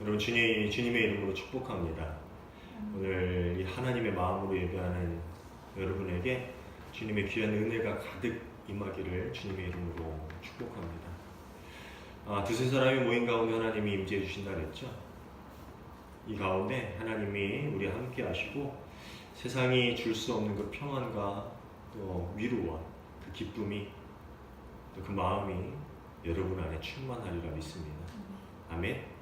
여러분 주님의 이름으로 축복합니다. 오늘 이 하나님의 마음으로 예배하는 여러분에게 주님의 귀한 은혜가 가득 임하기를 주님의 이름으로 축복합니다. 두세 사람이 모인 가운데 하나님이 임재해 주신다 그랬죠. 이 가운데 하나님이 우리와 함께 하시고 세상이 줄 수 없는 그 평안과 또 위로와 그 기쁨이 또 그 마음이 여러분 안에 충만하리라 믿습니다. 아멘.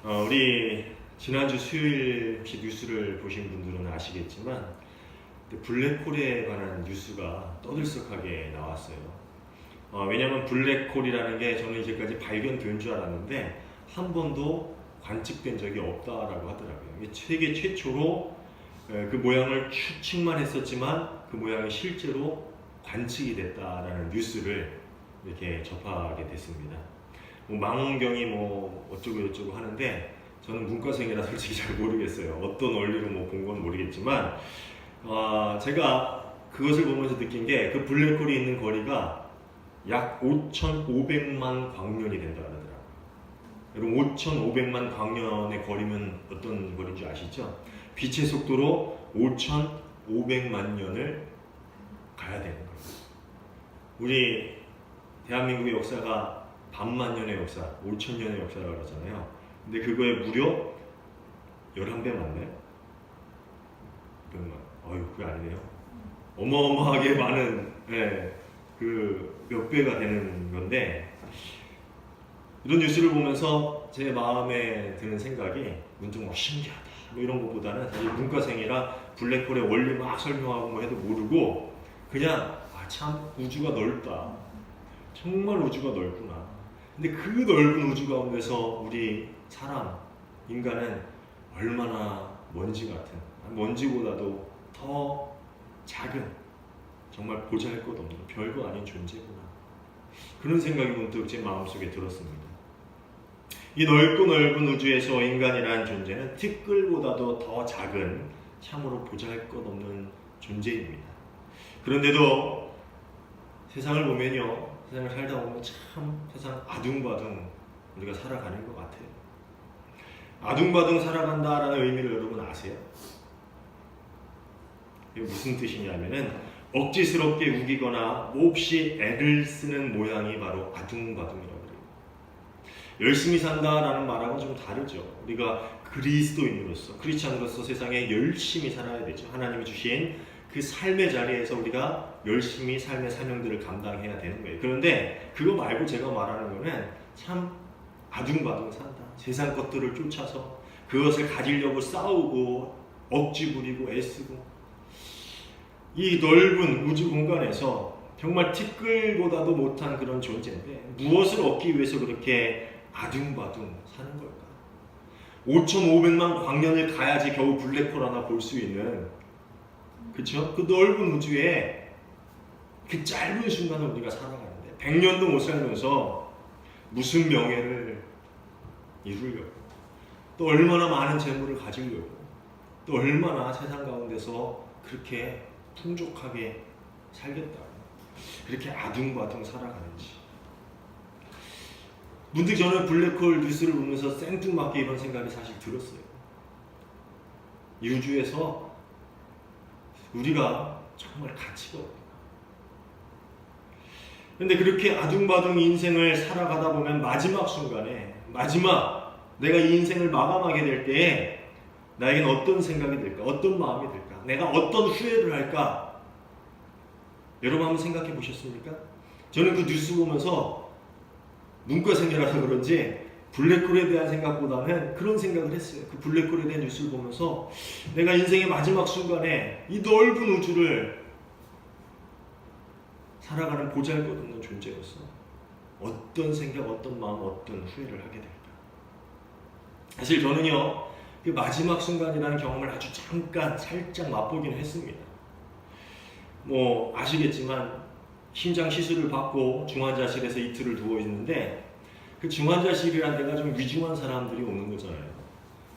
우리 지난주 수요일 혹시 뉴스를 보신 분들은 아시겠지만 블랙홀에 관한 뉴스가 떠들썩하게 나왔어요. 왜냐하면 블랙홀이라는 게 저는 이제까지 발견된 줄 알았는데 한 번도 관측된 적이 없다라고 하더라고요. 세계 최초로 그 모양을 추측만 했었지만 그 모양이 실제로 관측이 됐다라는 뉴스를 이렇게 접하게 됐습니다. 망원경이 어쩌고 저쩌고 하는데 저는 문과생이라 솔직히 잘 모르겠어요. 어떤 원리로 본 건 모르겠지만 제가 그것을 보면서 느낀 게 그 블랙홀이 있는 거리가 약 5,500만 광년이 된다 그러더라고요. 여러분 5,500만 광년의 거리면 어떤 거리인지 아시죠? 빛의 속도로 5,500만 년을 가야 되는 거예요. 우리 대한민국의 역사가 반만 년의 역사, 5,000년의 역사라고 그러잖아요. 근데 그거에 무려 11배 맞나요? 600만. 그게 아니네요. 어마어마하게 많은, 그 몇 배가 되는 건데, 이런 뉴스를 보면서 제 마음에 드는 생각이 문득 신기하다. 이런 것보다는 사실 문과생이라 블랙홀의 원리 막 설명하고 해도 모르고 그냥 참 우주가 넓다. 정말 우주가 넓구나. 근데 그 넓은 우주 가운데서 우리 사람, 인간은 얼마나 먼지 같은, 먼지보다도 더 작은, 정말 보잘것없는 별거 아닌 존재구나. 그런 생각이 문득 제 마음속에 들었습니다. 이 넓고 넓은 우주에서 인간이라는 존재는 티끌보다도 더 작은, 참으로 보잘것없는 존재입니다. 그런데도 세상을 보면요, 세상을 살다 보면 참 세상 아둥바둥 우리가 살아가는 것 같아요. 아둥바둥 살아간다라는 의미를 여러분 아세요? 이게 무슨 뜻이냐면은 억지스럽게 우기거나 몹시 애를 쓰는 모양이 바로 아둥바둥이라고 그래요. 열심히 산다라는 말하고는 좀 다르죠. 우리가 그리스도인으로서, 크리스찬으로서 세상에 열심히 살아야 되죠. 하나님이 주신 그 삶의 자리에서 우리가 열심히 삶의 사명들을 감당해야 되는 거예요. 그런데 그거 말고 제가 말하는 거는 참 아둥바둥 산다. 세상 것들을 쫓아서 그것을 가지려고 싸우고 억지 부리고 애쓰고 이 넓은 우주 공간에서 정말 티끌보다도 못한 그런 존재인데 무엇을 얻기 위해서 그렇게 아둥바둥 사는 걸까? 5,500만 광년을 가야지 겨우 블랙홀 하나 볼 수 있는, 그쵸? 그 넓은 우주에 그 짧은 순간을 우리가 살아가는데 100년도 못 살면서 무슨 명예를 이루려고, 또 얼마나 많은 재물을 가지려고, 또 얼마나 세상 가운데서 그렇게 풍족하게 살겠다고 그렇게 아둥바둥 살아가는지. 문득 저는 블랙홀 뉴스를 보면서 생뚱맞게 이런 생각이 사실 들었어요. 이 우주에서 우리가 정말 가치가 없다. 그런데 그렇게 아둥바둥 인생을 살아가다 보면 마지막 순간에, 내가 이 인생을 마감하게 될 때에 나에겐 어떤 생각이 들까? 어떤 마음이 들까? 내가 어떤 후회를 할까? 여러분 한번 생각해 보셨습니까? 저는 그 뉴스 보면서 문과생이라서 그런지 블랙홀에 대한 생각보다는 그런 생각을 했어요. 그 블랙홀에 대한 뉴스를 보면서 내가 인생의 마지막 순간에 이 넓은 우주를 살아가는 보잘것없는 존재로서 어떤 생각, 어떤 마음, 어떤 후회를 하게 될까? 사실 저는요, 그 마지막 순간이라는 경험을 아주 잠깐 살짝 맛보기는 했습니다. 아시겠지만 심장 시술을 받고 중환자실에서 이틀을 누워 있는데 그 중환자실이라는 데가 좀 위중한 사람들이 오는 거잖아요.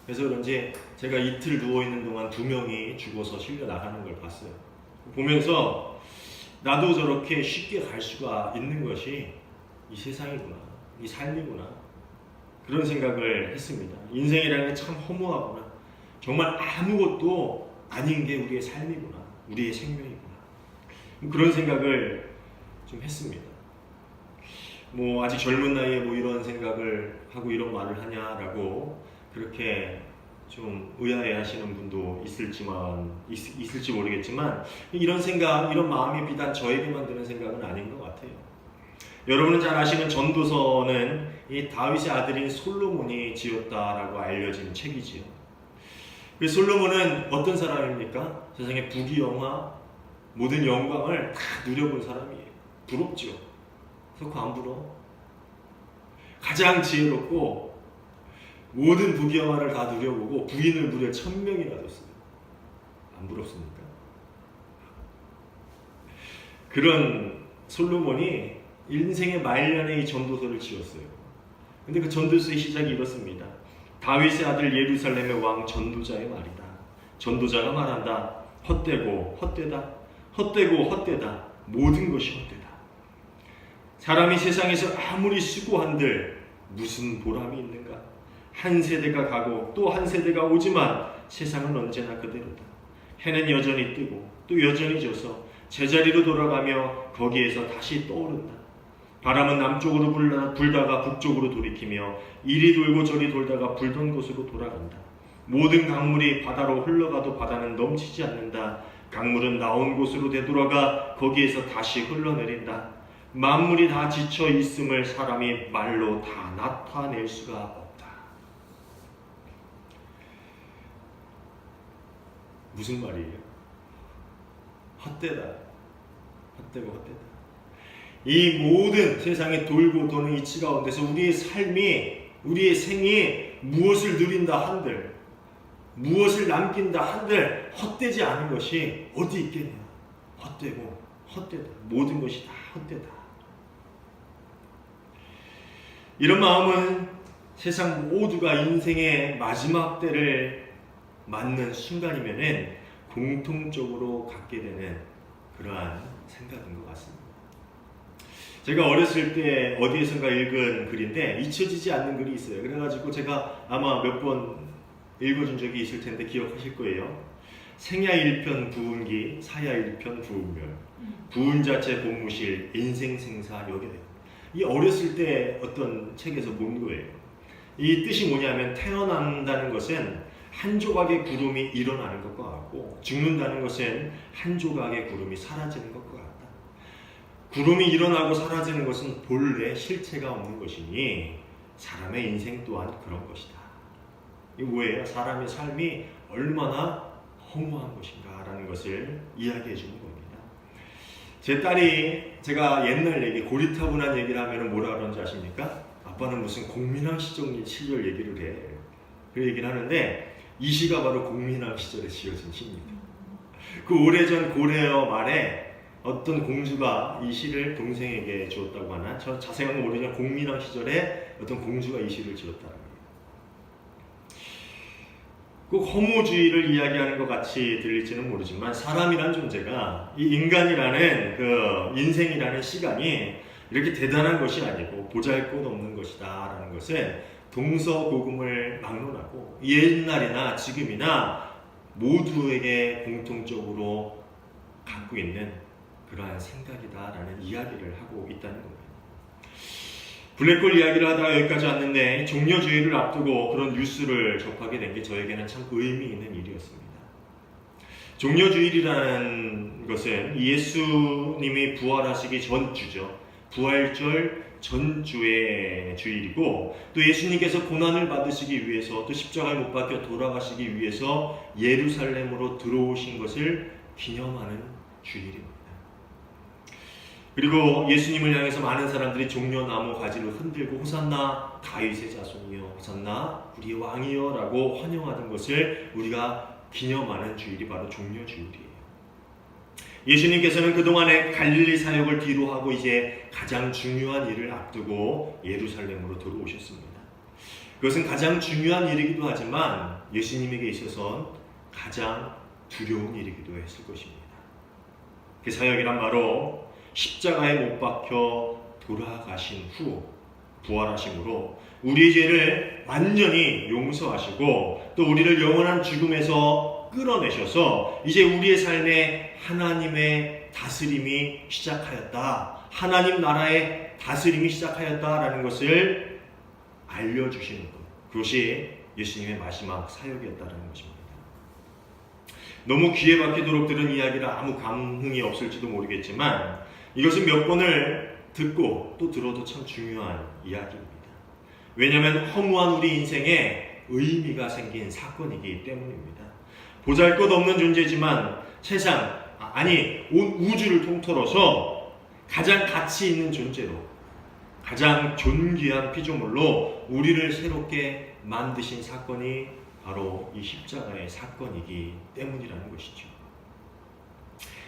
그래서 그런지 제가 이틀 누워 있는 동안 2명이 죽어서 실려 나가는 걸 봤어요. 보면서 나도 저렇게 쉽게 갈 수가 있는 것이 이 세상이구나, 이 삶이구나. 그런 생각을 했습니다. 인생이라는 게 참 허무하구나. 정말 아무것도 아닌 게 우리의 삶이구나. 우리의 생명이구나. 그런 생각을 좀 했습니다. 뭐 아직 젊은 나이에 뭐 이런 생각을 하고 이런 말을 하냐라고 그렇게 좀 의아해하시는 분도 있을지 모르겠지만 이런 생각, 이런 마음이 비단 저에게만 드는 생각은 아닌 것 같아요. 여러분은 잘 아시는 전도서는 이 다윗의 아들인 솔로몬이 지었다라고 알려진 책이지요. 그 솔로몬은 어떤 사람입니까? 세상의 부귀영화, 모든 영광을 다 누려본 사람이에요. 부럽죠? 석호 안 부러워? 가장 지혜롭고 모든 부귀영화를 다 누려보고 부인을 무려 1000명이나 뒀어요. 안 부럽습니까? 그런 솔로몬이 인생의 말년에 이 전도서를 지었어요. 근데 그 전도서의 시작이 이렇습니다. 다윗의 아들 예루살렘의 왕 전도자의 말이다. 전도자가 말한다. 헛되고 헛되다. 헛되고 헛되다. 모든 것이 헛되다. 사람이 세상에서 아무리 수고한들 무슨 보람이 있는가? 한 세대가 가고 또 한 세대가 오지만 세상은 언제나 그대로다. 해는 여전히 뜨고 또 여전히 져서 제자리로 돌아가며 거기에서 다시 떠오른다. 바람은 남쪽으로 불다가 북쪽으로 돌이키며 이리 돌고 저리 돌다가 불던 곳으로 돌아간다. 모든 강물이 바다로 흘러가도 바다는 넘치지 않는다. 강물은 나온 곳으로 되돌아가 거기에서 다시 흘러내린다. 만물이 다 지쳐 있음을 사람이 말로 다 나타낼 수가 없다. 무슨 말이에요? 헛되다. 헛되고 헛되다. 이 모든 세상에 돌고 도는 이치 가운데서 우리의 삶이, 우리의 생이 무엇을 누린다 한들, 무엇을 남긴다 한들 헛되지 않은 것이 어디 있겠냐? 헛되고 헛되다. 모든 것이 다 헛되다. 이런 마음은 세상 모두가 인생의 마지막 때를 맞는 순간이면은 공통적으로 갖게 되는 그러한 생각인 것 같습니다. 제가 어렸을 때 어디에선가 읽은 글인데 잊혀지지 않는 글이 있어요. 그래가지고 제가 아마 몇 번 읽어준 적이 있을 텐데 기억하실 거예요. 생야 1편 부운기, 사야 1편 부운멸, 부운자체 본무실, 인생생사 여기래요. 이 어렸을 때 어떤 책에서 본 거예요. 이 뜻이 뭐냐면 태어난다는 것은 한 조각의 구름이 일어나는 것과 같고 죽는다는 것은 한 조각의 구름이 사라지는 것과 같다. 구름이 일어나고 사라지는 것은 본래 실체가 없는 것이니 사람의 인생 또한 그런 것이다. 이게 뭐예요? 사람의 삶이 얼마나 허무한 것인가라는 것을 이야기해 주는 겁니다. 제 딸이 제가 옛날 얘기, 고리타분한 얘기를 하면 뭐라 그러는지 아십니까? 아빠는 무슨 공민왕 시절 얘기를 해. 그 얘기를 하는데 이 시가 바로 공민왕 시절에 지어진 시입니다. 그 오래전 고려어 말에 어떤 공주가 이 시를 동생에게 주었다고 하나? 저 자세한 건 모르지만 공민왕 시절에 어떤 공주가 이 시를 지었다는 거예요. 꼭 허무주의를 이야기하는 것 같이 들릴지는 모르지만 사람이란 존재가 이 인간이라는 그 인생이라는 시간이 이렇게 대단한 것이 아니고 보잘것없는 것이다 라는 것을 동서고금을 막론하고 옛날이나 지금이나 모두에게 공통적으로 갖고 있는 그러한 생각이다 라는 이야기를 하고 있다는 겁니다. 블랙홀 이야기를 하다가 여기까지 왔는데 종려주의를 앞두고 그런 뉴스를 접하게 된 게 저에게는 참 의미 있는 일이었습니다. 종려주일이라는 것은 예수님이 부활하시기 전주죠. 부활절 전주의 주일이고 또 예수님께서 고난을 받으시기 위해서 또 십자가에 못 박혀 돌아가시기 위해서 예루살렘으로 들어오신 것을 기념하는 주일입니다. 그리고 예수님을 향해서 많은 사람들이 종려나무 가지를 흔들고 호산나 다윗의 자손이여, 호산나 우리의 왕이여 라고 환영하던 것을 우리가 기념하는 주일이 바로 종려주일이에요. 예수님께서는 그동안의 갈릴리 사역을 뒤로하고 이제 가장 중요한 일을 앞두고 예루살렘으로 들어오셨습니다. 그것은 가장 중요한 일이기도 하지만 예수님에게 있어서는 가장 두려운 일이기도 했을 것입니다. 그 사역이란 바로 십자가에 못 박혀 돌아가신 후 부활하심으로 우리의 죄를 완전히 용서하시고 또 우리를 영원한 죽음에서 끌어내셔서 이제 우리의 삶에 하나님의 다스림이 시작하였다. 하나님 나라의 다스림이 시작하였다라는 것을 알려주시는 것. 그것이 예수님의 마지막 사역이었다는 것입니다. 너무 귀에 박히도록 들은 이야기라 아무 감흥이 없을지도 모르겠지만 이것은 몇 번을 듣고 또 들어도 참 중요한 이야기입니다. 왜냐하면 허무한 우리 인생에 의미가 생긴 사건이기 때문입니다. 보잘것없는 존재지만 세상, 온 우주를 통틀어서 가장 가치 있는 존재로 가장 존귀한 피조물로 우리를 새롭게 만드신 사건이 바로 이 십자가의 사건이기 때문이라는 것이죠.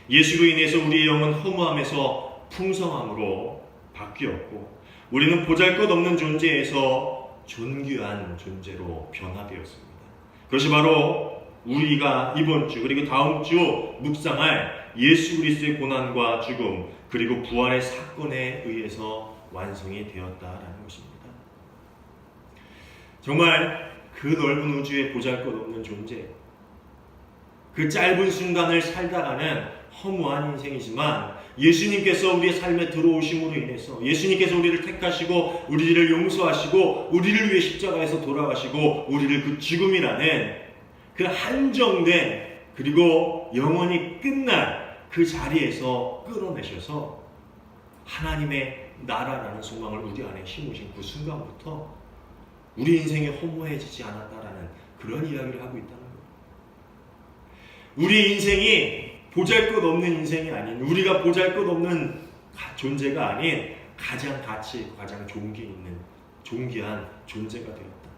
예수로 인해서 우리의 영은 허무함에서 풍성함으로 바뀌었고 우리는 보잘것없는 존재에서 존귀한 존재로 변화되었습니다. 그것이 바로 우리가 이번 주 그리고 다음 주 묵상할 예수 그리스도의 고난과 죽음 그리고 부활의 사건에 의해서 완성이 되었다라는 것입니다. 정말 그 넓은 우주에 보잘것없는 존재, 그 짧은 순간을 살다가는 허무한 인생이지만 예수님께서 우리의 삶에 들어오심으로 인해서 예수님께서 우리를 택하시고 우리를 용서하시고 우리를 위해 십자가에서 돌아가시고 우리를 그 죽음이라는 그 한정된 그리고 영원히 끝날 그 자리에서 끌어내셔서 하나님의 나라라는 소망을 우리 안에 심으신 그 순간부터 우리 인생이 허무해지지 않았다라는 그런 이야기를 하고 있다는 거예요. 우리 인생이 보잘것없는 인생이 아닌 우리가 보잘것없는 존재가 아닌 가장 가치, 가장 존귀 있는 존귀한 존재가 되었다.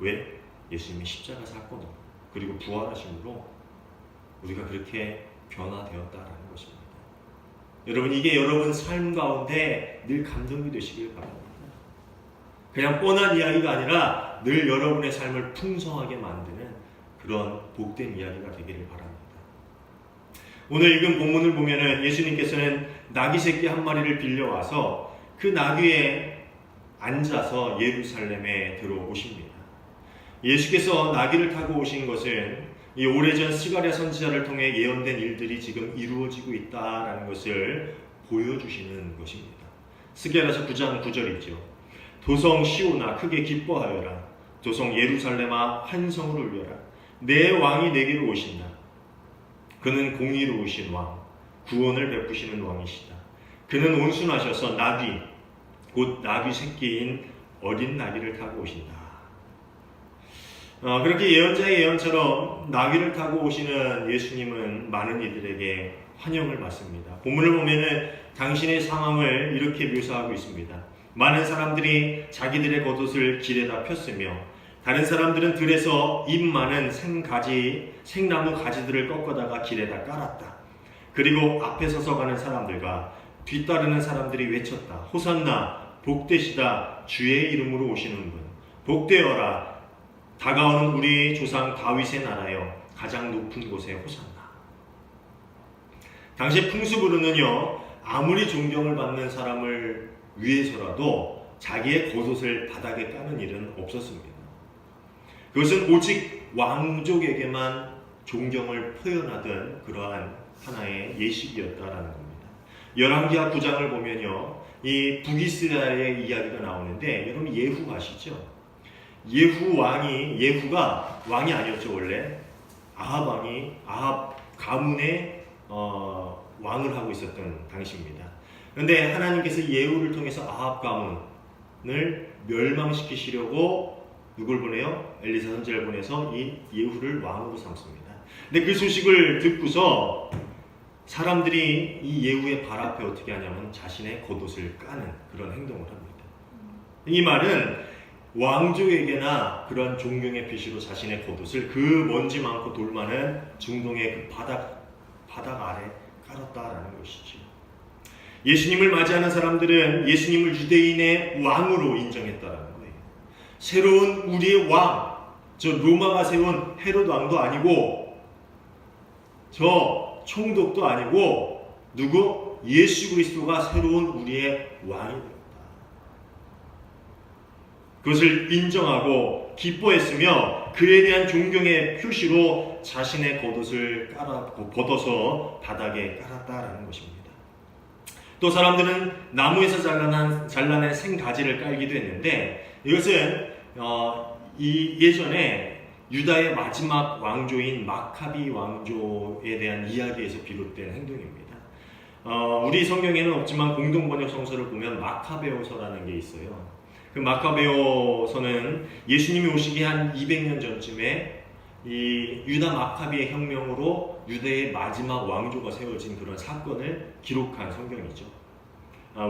왜? 예수님의 십자가 사건 그리고 부활하심으로 우리가 그렇게 변화되었다라는 것입니다. 여러분 이게 여러분 삶 가운데 늘 감동이 되시길 바랍니다. 그냥 뻔한 이야기가 아니라 늘 여러분의 삶을 풍성하게 만드는 그런 복된 이야기가 되기를 바랍니다. 오늘 읽은 본문을 보면은 예수님께서는 나귀 새끼 한 마리를 빌려와서 그 나귀에 앉아서 예루살렘에 들어오십니다. 예수께서 나귀를 타고 오신 것은 이 오래전 스가랴 선지자를 통해 예언된 일들이 지금 이루어지고 있다라는 것을 보여주시는 것입니다. 스가랴서 9장 9절이죠. 도성 시온아 크게 기뻐하여라. 도성 예루살렘아 한 성을 울려라. 내 왕이 내게로 오신다. 그는 공의로우신 왕, 구원을 베푸시는 왕이시다. 그는 온순하셔서 나귀, 곧 나귀 새끼인 어린 나귀를 타고 오신다. 그렇게 예언자의 예언처럼 나귀를 타고 오시는 예수님은 많은 이들에게 환영을 받습니다. 본문을 보면은 당신의 상황을 이렇게 묘사하고 있습니다. 많은 사람들이 자기들의 겉옷을 길에다 폈으며 다른 사람들은 들에서 잎 많은 생나무 가지들을 꺾어다가 길에다 깔았다. 그리고 앞에 서서 가는 사람들과 뒤따르는 사람들이 외쳤다. 호산나 복되시다 주의 이름으로 오시는 분 복되어라 다가오는 우리 조상 다윗의 나라여 가장 높은 곳에 호산나. 당시 풍습으로는요 아무리 존경을 받는 사람을 위해서라도 자기의 겉옷을 바닥에 까는 일은 없었습니다. 그것은 오직 왕족에게만 존경을 표현하던 그러한 하나의 예식이었다라는 겁니다. 열왕기하 9장을 보면요 이 북이스라엘의 이야기가 나오는데 여러분 예후 아시죠? 예후가 왕이 아니었죠. 원래 아합 가문의 왕을 하고 있었던 당시입니다. 그런데 하나님께서 예후를 통해서 아합 가문을 멸망시키시려고 누굴 보내요? 엘리사 선지자를 보내서 이 예후를 왕으로 삼습니다. 근데 그 소식을 듣고서 사람들이 이 예후의 발 앞에 어떻게 하냐면 자신의 겉옷을 까는 그런 행동을 합니다. 이 말은 왕족에게나 그런 존경의 표시로 자신의 겉옷을 그 먼지 많고 돌 많은 중동의 그 바닥 아래 깔았다라는 것이죠. 예수님을 맞이하는 사람들은 예수님을 유대인의 왕으로 인정했다라는 거예요. 새로운 우리의 왕, 저 로마가 세운 헤롯 왕도 아니고 저 총독도 아니고 누구? 예수 그리스도가 새로운 우리의 왕이 되었다. 그것을 인정하고 기뻐했으며 그에 대한 존경의 표시로 자신의 겉옷을 벗어서 바닥에 깔았다라는 것입니다. 또 사람들은 나무에서 잘라낸 생가지를 깔기도 했는데 이것은 예전에 유다의 마지막 왕조인 마카비 왕조에 대한 이야기에서 비롯된 행동입니다. 우리 성경에는 없지만 공동번역 성서를 보면 마카베오서라는 게 있어요. 그 마카베오서는 예수님이 오시기 한 200년 전쯤에 이 유다 마카비의 혁명으로 유대의 마지막 왕조가 세워진 그런 사건을 기록한 성경이죠.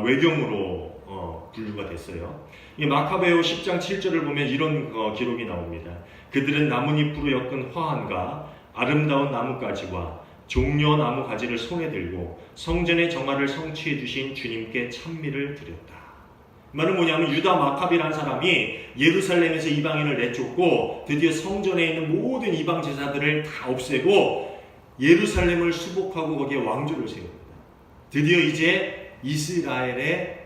외경으로 분류가 됐어요. 이 마카베오 10장 7절을 보면 이런 기록이 나옵니다. 그들은 나뭇잎으로 엮은 화환과 아름다운 나뭇가지와 종려나무 가지를 손에 들고 성전의 정화를 성취해 주신 주님께 찬미를 드렸다. 말은 뭐냐면 유다 마카비라는 사람이 예루살렘에서 이방인을 내쫓고 드디어 성전에 있는 모든 이방 제사들을 다 없애고 예루살렘을 수복하고 거기에 왕조를 세웁니다. 드디어 이제 이스라엘의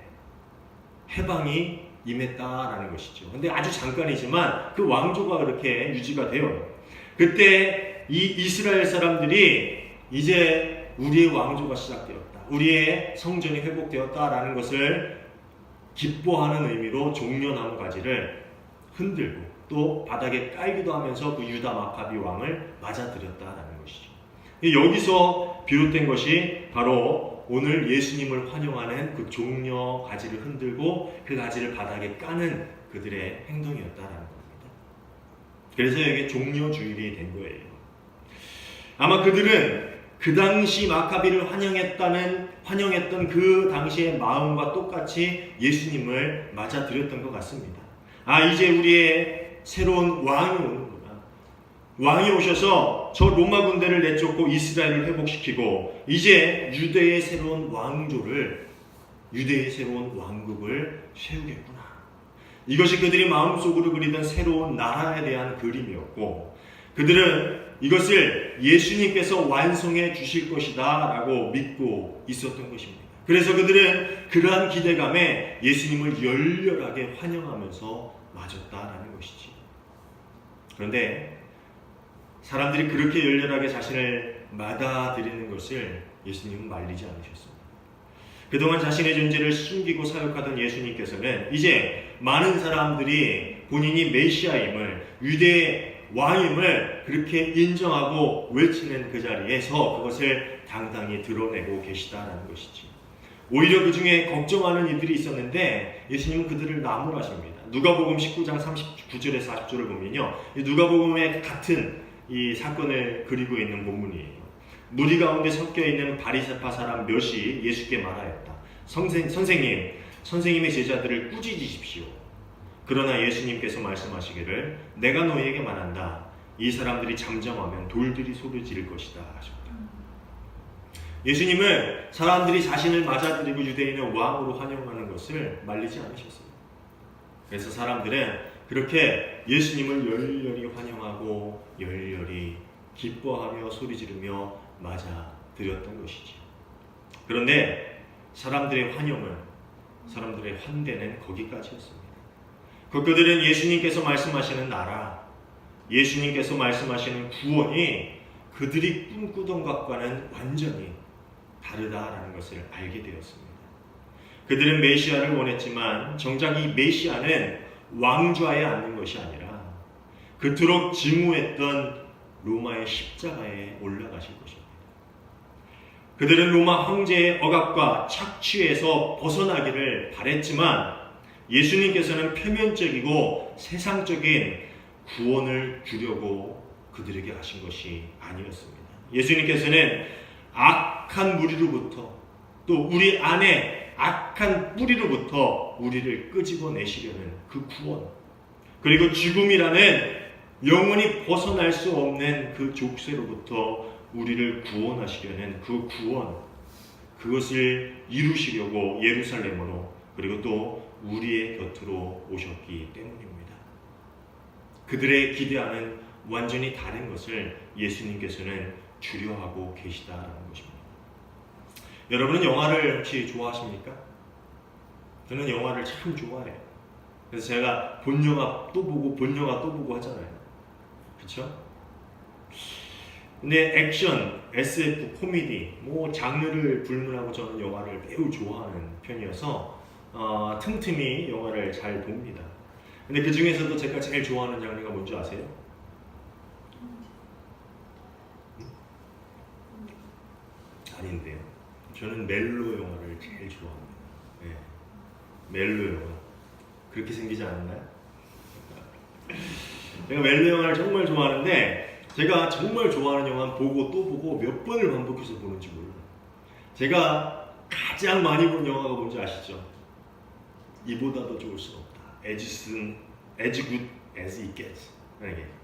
해방이 임했다라는 것이죠. 근데 아주 잠깐이지만 그 왕조가 그렇게 유지가 돼요. 그때 이 이스라엘 사람들이 이제 우리의 왕조가 시작되었다. 우리의 성전이 회복되었다라는 것을 기뻐하는 의미로 종려나무 가지를 흔들고 또 바닥에 깔기도 하면서 그 유다 마카비 왕을 맞아들였다라는 것이죠. 여기서 비롯된 것이 바로 오늘 예수님을 환영하는 그 종려 가지를 흔들고 그 가지를 바닥에 까는 그들의 행동이었다라는 겁니다. 그래서 이게 종려주일이 된 거예요. 아마 그들은 그 당시 마카비를 환영했던 그 당시의 마음과 똑같이 예수님을 맞아들였던 것 같습니다. 이제 우리의 새로운 왕이 오는구나. 왕이 오셔서 저 로마 군대를 내쫓고 이스라엘을 회복시키고 이제 유대의 새로운 왕조를, 유대의 새로운 왕국을 세우겠구나. 이것이 그들이 마음속으로 그리던 새로운 나라에 대한 그림이었고 그들은 이것을 예수님께서 완성해 주실 것이다 라고 믿고 있었던 것입니다. 그래서 그들은 그러한 기대감에 예수님을 열렬하게 환영하면서 맞았다라는 것이지. 그런데 사람들이 그렇게 열렬하게 자신을 받아들이는 것을 예수님은 말리지 않으셨습니다. 그동안 자신의 존재를 숨기고 사역하던 예수님께서는 이제 많은 사람들이 본인이 메시아임을, 유대의 왕임을 그렇게 인정하고 외치는 그 자리에서 그것을 당당히 드러내고 계시다라는 것이지. 오히려 그 중에 걱정하는 이들이 있었는데 예수님은 그들을 나무라십니다. 누가복음 19장 39절에 40절을 보면요, 누가복음의 같은 이 사건을 그리고 있는 본문이에요. 무리 가운데 섞여 있는 바리새파 사람 몇이 예수께 말하였다. 선생님의 제자들을 꾸짖으십시오. 그러나 예수님께서 말씀하시기를 내가 너희에게 말한다. 이 사람들이 잠잠하면 돌들이 소리 지를 것이다 하셨다. 예수님은 사람들이 자신을 맞아들이고 유대인의 왕으로 환영하는 것을 말리지 않으셨습니다. 그래서 사람들은 그렇게 예수님을 열렬히 환영하고 열렬히 기뻐하며 소리 지르며 맞아들였던 것이죠. 그런데 사람들의 환영은, 사람들의 환대는 거기까지였습니다. 그들은 예수님께서 말씀하시는 나라, 예수님께서 말씀하시는 구원이 그들이 꿈꾸던 것과는 완전히 다르다라는 것을 알게 되었습니다. 그들은 메시아를 원했지만 정작 이 메시아는 왕좌에 앉는 것이 아니라 그토록 증오했던 로마의 십자가에 올라가실 것입니다. 그들은 로마 황제의 억압과 착취에서 벗어나기를 바랬지만 예수님께서는 표면적이고 세상적인 구원을 주려고 그들에게 하신 것이 아니었습니다. 예수님께서는 악한 무리로부터 또 우리 안에 악한 뿌리로부터 우리를 끄집어내시려는 그 구원, 그리고 죽음이라는 영원히 벗어날 수 없는 그 족쇄로부터 우리를 구원하시려는 그 구원, 그것을 이루시려고 예루살렘으로 그리고 또 우리의 곁으로 오셨기 때문입니다. 그들의 기대하는 완전히 다른 것을 예수님께서는 주려하고 계시다라는 것입니다. 여러분은 영화를 혹시 좋아하십니까? 저는 영화를 참 좋아해요. 그래서 제가 본 영화 또 보고 본 영화 또 보고 하잖아요. 그렇죠? 근데 액션, SF, 코미디 뭐 장르를 불문하고 저는 영화를 매우 좋아하는 편이어서 틈틈이 영화를 잘 봅니다. 근데 그 중에서도 제가 제일 좋아하는 장르가 뭔지 아세요? 아닌데요. 저는 멜로 영화를 제일 좋아합니다. 네. 멜로 영화. 그렇게 생기지 않았나요? 제가 멜로 영화를 정말 좋아하는데 제가 정말 좋아하는 영화는 보고 또 보고 몇 번을 반복해서 보는지 몰라요. 제가 가장 많이 본 영화가 뭔지 아시죠? 이보다 더 좋을 수 없다. as good as it gets.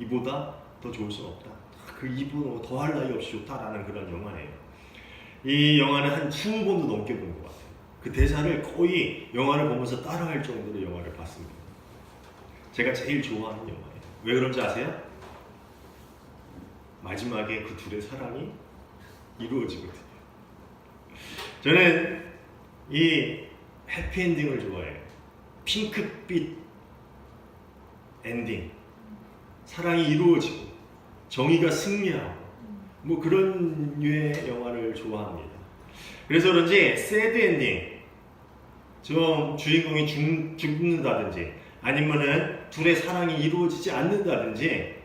이보다 더 좋을 수 없다. 그 이보다 더할 나위 없이 좋다라는 그런 영화예요. 이 영화는 한 20번도 넘게 본 것 같아요. 그 대사를 거의 영화를 보면서 따라할 정도로 영화를 봤습니다. 제가 제일 좋아하는 영화예요. 왜 그런지 아세요? 마지막에 그 둘의 사랑이 이루어지거든요. 저는 이 해피엔딩을 좋아해요. 핑크빛 엔딩. 사랑이 이루어지고 정의가 승리하고 뭐 그런 류의 영화를 좋아합니다. 그래서 그런지 새드 엔딩, 좀 주인공이 죽는다든지 아니면은 둘의 사랑이 이루어지지 않는다든지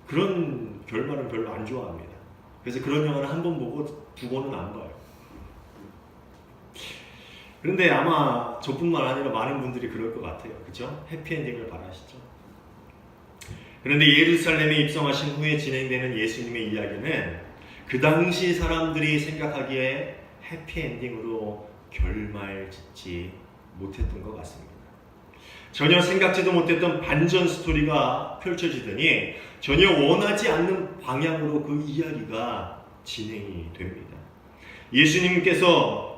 그런 결말은 별로 안 좋아합니다. 그래서 그런 영화를 한 번 보고 두 번은 안 봐요. 그런데 아마 저뿐만 아니라 많은 분들이 그럴 것 같아요. 그렇죠? 해피엔딩을 바라시죠. 그런데 예루살렘에 입성하신 후에 진행되는 예수님의 이야기는 그 당시 사람들이 생각하기에 해피엔딩으로 결말짓지 못했던 것 같습니다. 전혀 생각지도 못했던 반전 스토리가 펼쳐지더니 전혀 원하지 않는 방향으로 그 이야기가 진행이 됩니다.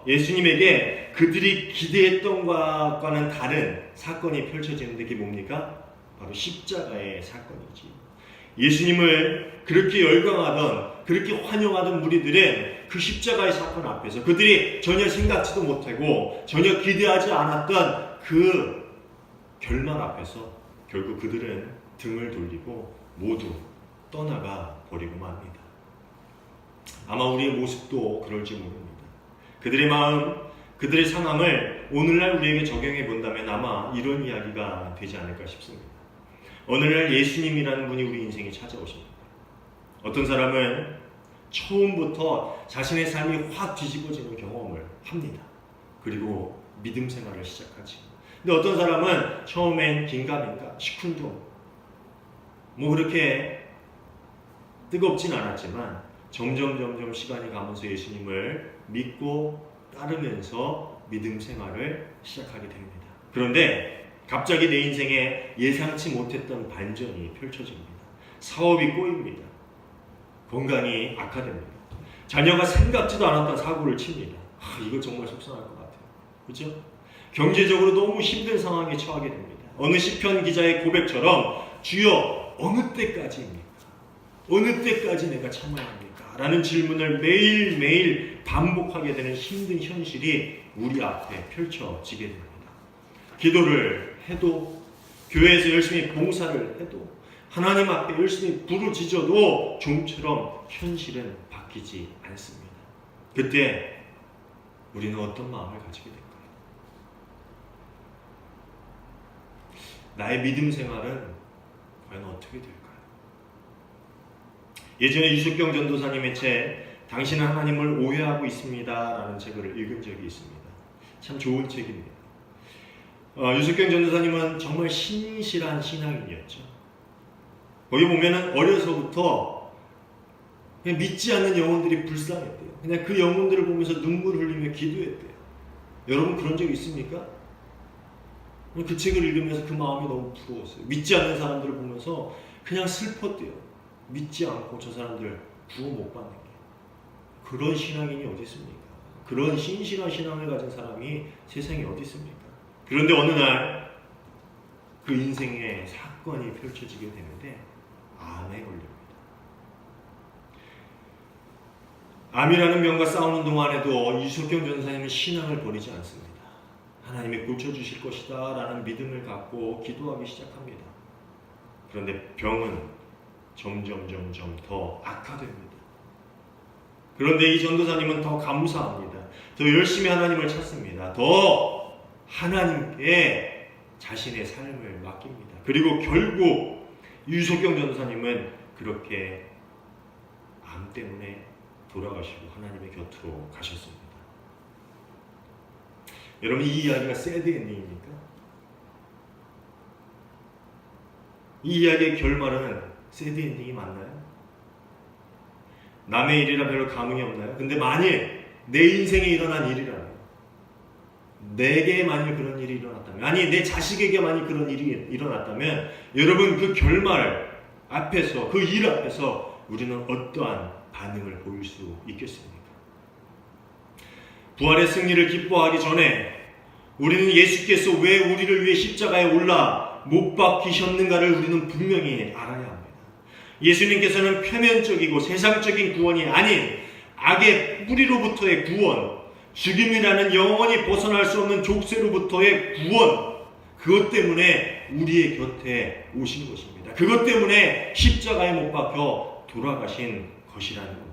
예수님에게 그들이 기대했던 것과는 다른 사건이 펼쳐지는데 그게 뭡니까? 바로 십자가의 사건이지. 예수님을 그렇게 열광하던, 그렇게 환영하던 무리들은 그 십자가의 사건 앞에서 그들이 전혀 생각지도 못하고 전혀 기대하지 않았던 그 결말 앞에서 결국 그들은 등을 돌리고 모두 떠나가 버리고 맙니다. 아마 우리의 모습도 그럴지 모릅니다. 그들의 마음, 그들의 상황을 오늘날 우리에게 적용해 본다면 아마 이런 이야기가 되지 않을까 싶습니다. 어느 날 예수님이라는 분이 우리 인생에 찾아오십니다. 어떤 사람은 처음부터 자신의 삶이 확 뒤집어지는 경험을 합니다. 그리고 믿음 생활을 시작하지. 근데 어떤 사람은 처음엔 긴가민가, 시큰둥, 뭐 그렇게 뜨겁진 않았지만 점점 시간이 가면서 예수님을 믿고 따르면서 믿음 생활을 시작하게 됩니다. 그런데 갑자기 내 인생에 예상치 못했던 반전이 펼쳐집니다. 사업이 꼬입니다. 건강이 악화됩니다. 자녀가 생각지도 않았던 사고를 칩니다. 이거 정말 속상할 것 같아요. 그렇죠? 경제적으로 너무 힘든 상황에 처하게 됩니다. 어느 시편 기자의 고백처럼 주여 어느 때까지입니까? 어느 때까지 내가 참아야 합니까? 라는 질문을 매일매일 반복하게 되는 힘든 현실이 우리 앞에 펼쳐지게 됩니다. 기도를 해도 교회에서 열심히 봉사를 해도 하나님 앞에 열심히 부르짖어도 좀처럼 현실은 바뀌지 않습니다. 그때 우리는 어떤 마음을 가지게 될까요? 나의 믿음 생활은 과연 어떻게 될까요? 예전에 유숙경 전도사님의 책 당신은 하나님을 오해하고 있습니다 라는 책을 읽은 적이 있습니다. 참 좋은 책입니다. 유숙경 전도사님은 정말 신실한 신앙인이었죠. 거기 보면은 어려서부터 그냥 믿지 않는 영혼들이 불쌍했대요. 그냥 그 영혼들을 보면서 눈물 흘리며 기도했대요. 여러분 그런 적 있습니까? 그 책을 읽으면서 그 마음이 너무 부러웠어요. 믿지 않는 사람들을 보면서 그냥 슬펐대요. 믿지 않고 저 사람들 구원 못 받는 게. 그런 신앙인이 어디 있습니까? 그런 신실한 신앙을 가진 사람이 세상에 어디 있습니까? 그런데 어느 날 그 인생의 사건이 펼쳐지게 되는데 암에 걸립니다. 암이라는 병과 싸우는 동안에도 이석경 전사님은 신앙을 버리지 않습니다. 하나님이 고쳐주실 것이다 라는 믿음을 갖고 기도하기 시작합니다. 그런데 병은 점점 더 악화됩니다. 그런데 이 전도사님은 더 감사합니다. 더 열심히 하나님을 찾습니다. 더 하나님께 자신의 삶을 맡깁니다. 그리고 결국 유석경 전도사님은 그렇게 암 때문에 돌아가시고 하나님의 곁으로 가셨습니다. 여러분, 이 이야기가 새드 엔딩입니까? 이 이야기의 결말은 새드 엔딩이 맞나요? 남의 일이라 별로 감흥이 없나요? 근데 만일 내 인생에 일어난 일이라면, 내게 만일 그런 일이 일어났다면, 아니 내 자식에게 만일 그런 일이 일어났다면, 여러분 그 결말 앞에서, 그 일 앞에서 우리는 어떠한 반응을 보일 수 있겠습니까? 부활의 승리를 기뻐하기 전에 우리는 예수께서 왜 우리를 위해 십자가에 올라 못 박히셨는가를 우리는 분명히 알아야 합니다. 예수님께서는 표면적이고 세상적인 구원이 아닌 악의 뿌리로부터의 구원, 죽임이라는 영원히 벗어날 수 없는 족쇄로부터의 구원, 그것 때문에 우리의 곁에 오신 것입니다. 그것 때문에 십자가에 못 박혀 돌아가신 것이라는 겁니다.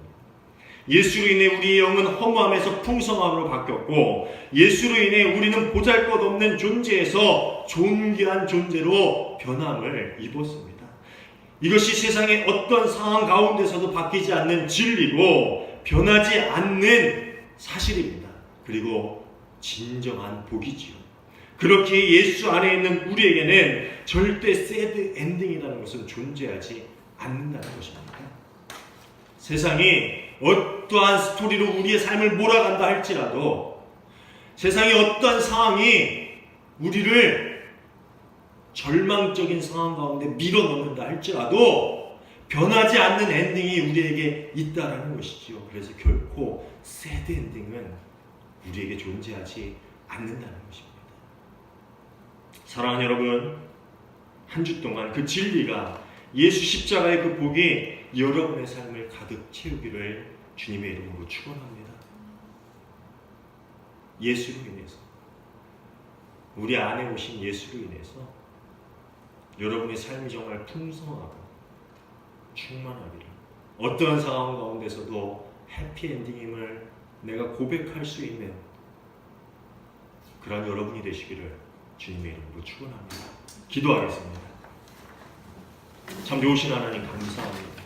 예수로 인해 우리의 영은 허무함에서 풍성함으로 바뀌었고, 예수로 인해 우리는 보잘것없는 존재에서 존귀한 존재로 변함을 입었습니다. 이것이 세상의 어떤 상황 가운데서도 바뀌지 않는 진리고 변하지 않는 사실입니다. 그리고 진정한 복이지요. 그렇게 예수 안에 있는 우리에게는 절대 새드 엔딩이라는 것은 존재하지 않는다는 것입니다. 세상이 어떠한 스토리로 우리의 삶을 몰아간다 할지라도, 세상의 어떠한 상황이 우리를 절망적인 상황 가운데 밀어넣는다 할지라도 변하지 않는 엔딩이 우리에게 있다라는 것이지요. 그래서 결코 새드 엔딩은 우리에게 존재하지 않는다는 것입니다. 사랑하는 여러분, 한 주 동안 그 진리가, 예수 십자가의 그 복이 여러분의 삶을 가득 채우기를 주님의 이름으로 축원합니다. 예수로 인해서, 우리 안에 오신 예수로 인해서 여러분의 삶이 정말 풍성하고 충만하기를, 어떠한 상황 가운데서도 해피엔딩임을 내가 고백할 수 있는 그런 여러분이 되시기를 주님의 이름으로 축원합니다. 기도하겠습니다. 참 좋으신 하나님 감사합니다.